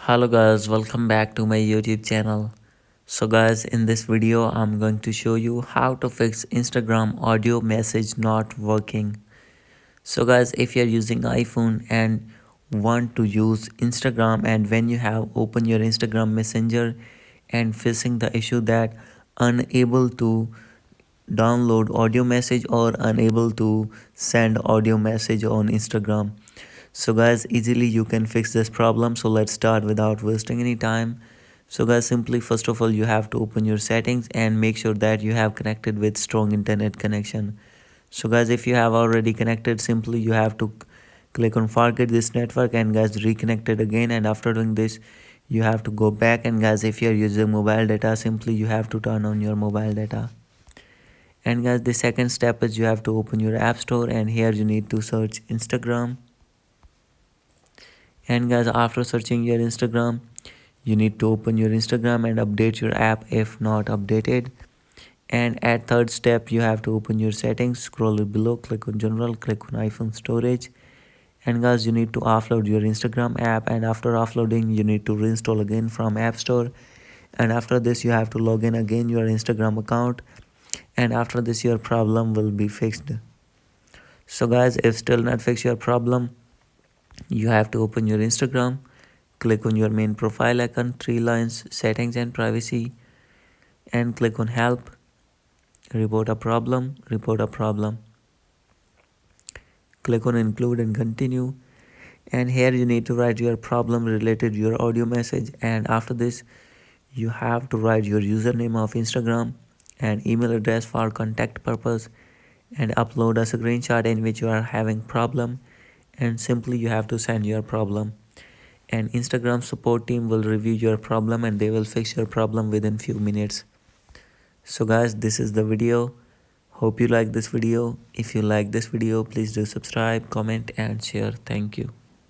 Hello guys, welcome back to my YouTube channel. So guys, in this video I'm going to show you how to fix Instagram audio message not working. So guys, if you're using iPhone and want to use Instagram, and when you have opened your Instagram Messenger and facing the issue that unable to download audio message or unable to send audio message on Instagram. So guys, easily you can fix this problem. So let's start without wasting any time. So guys, simply first of all you have to open your settings and make sure that you have connected with strong internet connection. So guys, if you have already connected, simply you have to click on forget this network and guys reconnect it again. And after doing this, you have to go back, and guys, if you are using mobile data, simply you have to turn on your mobile data. And guys, the second step is you have to open your app store, and here you need to search Instagram. And guys, after searching your Instagram, you need to open your Instagram and update your app if not updated. And at third step, you have to open your settings, scroll it below, click on general, click on iPhone storage. And guys, you need to offload your Instagram app, and after offloading you need to reinstall again from app store. And after this you have to log in again your Instagram account, and after this your problem will be fixed. So guys, if still not fix your problem, you have to open your Instagram, click on your main profile icon, three lines, settings and privacy, and click on help, report a problem, click on include and continue. And here you need to write your problem related to your audio message, and after this you have to write your username of Instagram and email address for contact purpose, and upload a screenshot in which you are having problem, and simply you have to send your problem, and Instagram support team will review your problem and they will fix your problem within few minutes. So guys, this is the video. Hope you like this video. If you like this video, please do subscribe, comment and share. Thank you.